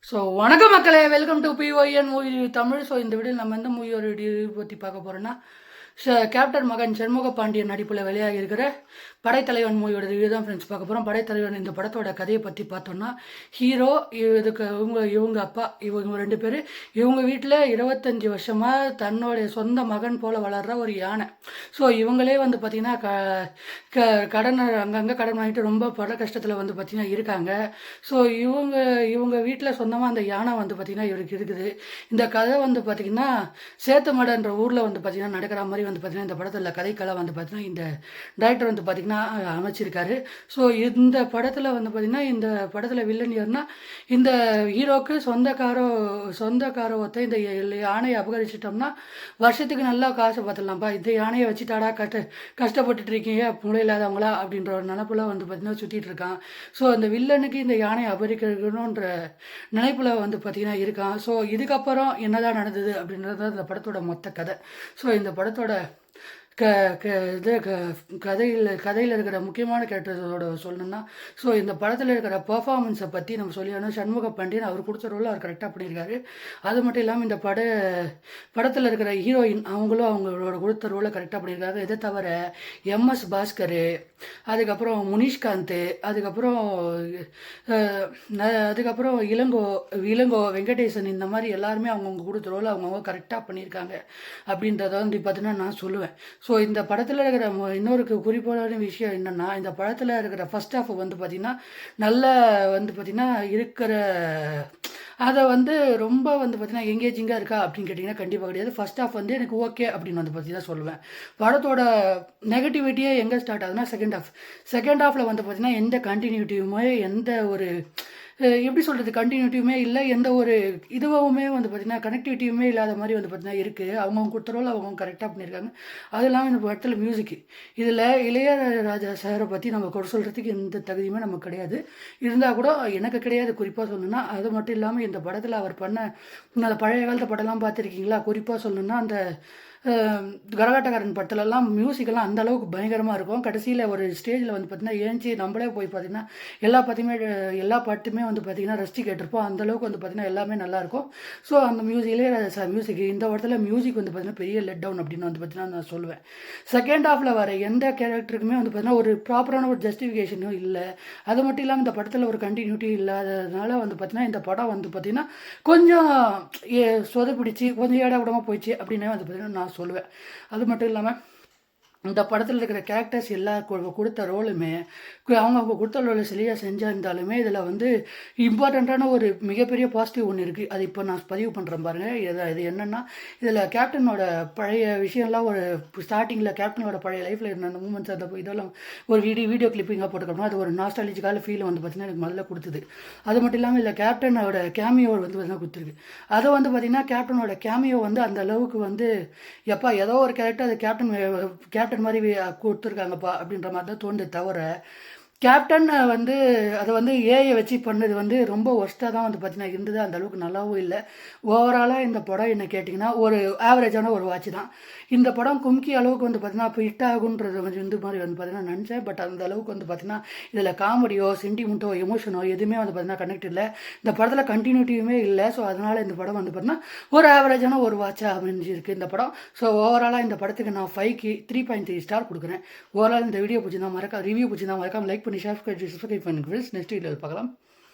So வணக்கம் மக்களே, welcome to BYN movie Tamil. So இந்த வீடியோ நம்ம எந்த மூவியோட ரிவ்யூ பற்றி பார்க்க போகிறோன்னா கேப்டன் மகன் சண்முக பாண்டியன் நடிப்பில் வெளியாகி இருக்கிற படைத்தலைவன் மூவியோட ரிவ்யூ தான் ஃப்ரெண்ட்ஸ் பார்க்க போகிறோம். படைத்தலைவன் இந்த படத்தோட கதையை பற்றி பார்த்தோன்னா, ஹீரோ இதுக்கு இவங்க அப்பா இவங்க ரெண்டு பேர் இவங்க வீட்டில் 25 வருஷமாக தன்னுடைய சொந்த மகன் போல் வளர்கிற ஒரு யானை. ஸோ இவங்களே வந்து பார்த்திங்கன்னா கடன் அங்கங்கே கடன் வாங்கிட்டு ரொம்ப பட கஷ்டத்தில் வந்து பார்த்திங்கன்னா இருக்காங்க. ஸோ இவங்க வீட்டில் சொந்தமாக அந்த யானை வந்து பார்த்திங்கன்னா இவருக்கு இருக்குது. இந்த கதை வந்து பார்த்திங்கன்னா சேத்துமடன்ற ஊரில் வந்து பார்த்திங்கன்னா நடக்கிற மாதிரி வந்து பார்த்திங்கன்னா இந்த படத்தில் கதைக்கெல்லாம் வந்து பார்த்திங்கன்னா இந்த டைரக்டர் வந்து பார்த்திங்கன்னா அமைச்சிருக்காரு. ஸோ இந்த படத்தில் வந்து பார்த்திங்கன்னா இந்த படத்தில் வில்லன் யாருன்னா, இந்த ஹீரோக்கு சொந்தக்கார ஒருத்த இந்த யானையை அபகரிச்சிட்டோம்னா வருஷத்துக்கு நல்லா காசு பார்த்துடலாம்ப்பா, இந்த யானையை வச்சுட்டாடா கஷ்டப்பட்டுட்டு இருக்கீங்க மூளை இல்லாதவங்களா அப்படின்ற ஒரு நினப்புல வந்து பார்த்திங்கன்னா சுற்றிட்டு இருக்கான். ஸோ அந்த வில்லனுக்கு இந்த யானையை அபகரிக்கணுன்ற நினைப்பில் வந்து பார்த்திங்கன்னா இருக்கான். ஸோ இதுக்கப்புறம் என்னதான் நடந்தது அப்படின்றது இந்த படத்தோட மொத்த கதை. ஸோ இந்த படத்தோட கதையில் இருக்கிற முக்கியமான கேரக்டர்ஸோட சொல்லணும்னா, ஸோ இந்த படத்தில் இருக்கிற பர்ஃபார்மன்ஸை பற்றி நம்ம சொல்லியானோம். சண்முக பாண்டியன் அவர் கொடுத்த ரோல் அவர் கரெக்டாக பண்ணியிருக்காரு. அது மட்டும் இல்லாமல் இந்த படத்தில் இருக்கிற ஹீரோயின் அவங்களும் அவங்களோட கொடுத்த ரோலை கரெக்டாக பண்ணியிருக்காங்க. இதை தவிர எம்எஸ் பாஸ்கர், அதுக்கப்புறம் முனிஷ்காந்த், அதுக்கப்புறம் இளங்கோ வெங்கடேசன், இந்த மாதிரி எல்லாருமே அவங்கவுங்க கொடுத்த ரோலை அவங்கவுங்க கரெக்டாக பண்ணியிருக்காங்க அப்படின்றத வந்து பார்த்தீங்கன்னா நான் சொல்லுவேன். ஸோ இந்த படத்தில் இருக்கிற இன்னொரு குறிப்பான விஷயம் என்னென்னா, இந்த படத்தில் இருக்கிற ஃபர்ஸ்ட் ஹாஃப் வந்து பார்த்திங்கன்னா நல்ல வந்து பார்த்திங்கன்னா இருக்கிற அதை வந்து ரொம்ப வந்து பார்த்திங்கன்னா எங்கேஜிங்காக இருக்கா அப்படின்னு கேட்டிங்கன்னா கண்டிப்பாக கிடையாது. ஃபர்ஸ்ட் ஹாஃப் வந்து எனக்கு ஓகே அப்படின்னு வந்து பார்த்திங்கன்னா சொல்லுவேன். படத்தோட நெகட்டிவிட்டியே எங்கே ஸ்டார்ட் ஆகுதுன்னா செகண்ட் ஹாஃபில் வந்து பார்த்திங்கன்னா எந்த கண்டினியூட்டியுமே எந்த ஒரு எப்படி சொல்கிறது கண்டினியூட்டியுமே இல்லை, எந்த ஒரு இதுவுமே வந்து பார்த்திங்கன்னா கனெக்டிவிட்டியுமே இல்லாத மாதிரி வந்து பார்த்திங்கன்னா இருக்குது. அவங்கவுங்க கொடுத்த ரோல் அவங்க கரெக்டாக பண்ணியிருக்காங்க. அது இல்லாமல் இந்த படத்தில் மியூசிக்கு, இதில் இளையராஜா சாரை பற்றி நம்ம கொடு சொல்கிறதுக்கு எந்த தகுதியுமே நமக்கு கிடையாது. இருந்தால் கூட எனக்கு கிடையாது குறிப்பாக சொல்லணுன்னா. அது மட்டும் இல்லாமல் இந்த படத்தில் அவர் பண்ண அந்த பழைய காலத்து படம்லாம் பார்த்துருக்கீங்களா? குறிப்பாக சொல்லணுன்னா அந்த கரகாட்டக்காரன் படத்துலலாம் மியூசிக்கெல்லாம் அந்த அளவுக்கு பயங்கரமாக இருக்கும். கடைசியில் ஒரு ஸ்டேஜில் வந்து பார்த்திங்கன்னா ஏஞ்சி நம்மளே போய் பார்த்திங்கன்னா எல்லா பாட்டுமே வந்து பார்த்திங்கன்னா ரசித்து கேட்டிருப்போம். அந்தளவுக்கு வந்து பார்த்திங்கன்னா எல்லாமே நல்லாயிருக்கும். ஸோ அந்த மியூசிக் இந்த படத்தில் மியூசிக் வந்து பார்த்திங்கன்னா பெரிய லெட் டவுன் அப்படின்னு வந்து பார்த்திங்கன்னா நான் சொல்லுவேன். செகண்ட் ஹாஃபில் வர எந்த கேரக்டருக்குமே வந்து பார்த்திங்கன்னா ஒரு ப்ராப்பரான ஒரு ஜஸ்டிஃபிகேஷனும் இல்லை. அது மட்டும் இல்லாமல் இந்த படத்தில் ஒரு கண்டினியூட்டி இல்லாததுனால வந்து பார்த்திங்கன்னா இந்த படம் வந்து பார்த்திங்கன்னா கொஞ்சம் சொதப்பிடிச்சு கொஞ்சம் ஏடா விடமாக போயிடுச்சு அப்படின்னு வந்து பார்த்திங்கன்னா நான் சொல்லுவேன். அது மட்டும் இல்லாமல் இந்த படத்தில் இருக்கிற கேரக்டர்ஸ் எல்லாம் கொடுத்த ரோலுமே அவங்க கொடுத்த ரோலை சரியாக செஞ்சிருந்தாலுமே இதில் வந்து இம்பார்ட்டண்ட்டான ஒரு மிகப்பெரிய பாசிட்டிவ் ஒன்று இருக்குது. அது இப்போ நான் பதிவு பண்ணுறேன் பாருங்கள். இது என்னென்னா, இதில் கேப்டனோட பழைய விஷயம்லாம் ஒரு ஸ்டார்டிங்கில் கேப்டனோட பழைய லைஃப்பில் இருந்த அந்த மூமெண்ட்ஸ் அந்த இதெல்லாம் ஒரு வீடியோ கிளிப்பிங்காக போட்டுக்கணும். அது ஒரு நாஸ்டாலஜிக்கான ஃபீல் வந்து பார்த்திங்கன்னா எனக்கு முதல்ல கொடுத்தது. அது மட்டும் இல்லாமல் இதில் கேப்டனோட கேமியோ வந்து பார்த்திங்கன்னா கொடுத்துருக்கு. அதை வந்து பார்த்திங்கன்னா கேப்டனோட கேமியோ வந்து அந்த அளவுக்கு வந்து ஏதோ ஒரு கேரக்டர் அது கேப்டன் மாதிரி கொடுத்துருக்காங்கப்பா அப்படின்ற மாதிரி தான் தோணுது. தவிர கேப்டன் வந்து அதை வந்து ஏஐ வச்சு பண்ணது வந்து ரொம்ப ஒர்ஸ்ட்டாக தான் வந்து பார்த்தீங்கன்னா இருந்தது. அந்தளவுக்கு நல்லாவும் இல்லை. ஓவராலாக இந்த படம் என்ன கேட்டிங்கன்னா ஒரு ஆவரேஜான ஒரு வாட்ச் தான். இந்த படம் கும்கி அளவுக்கு வந்து பார்த்தீங்கன்னா இப்போ ஹிட் ஆகுன்றது வந்து மாதிரி வந்து பார்த்தீங்கன்னா நினச்சேன். பட் அந்த அளவுக்கு வந்து பார்த்தீங்கன்னா இதில் காமெடியோ சென்டிமெண்ட்டோ எமோஷனோ எதுவுமே வந்து பார்த்தீங்கன்னா கனெக்ட் இல்லை. இந்த படத்தில் கண்டினியூட்டியுமே இல்லை. ஸோ அதனால் இந்த படம் வந்து பார்த்தீங்கன்னா ஒரு ஆவரேஜான ஒரு வாட்சாக அமைஞ்சிருக்கு இந்த படம். ஸோ ஓவராலாக இந்த படத்துக்கு நான் 5க்கு 3.3 ஸ்டார் கொடுக்குறேன். ஓவரால் இந்த வீடியோ பிடிச்சிருந்தா ரிவ்யூ பிடிச்சிருந்தா மறக்காம லைக் பண்ணி சப்ஸ்கிரைப் பண்ணுங்க ஃப்ரெண்ட்ஸ். நெக்ஸ்ட் வீடியோவில் பார்க்கலாம்.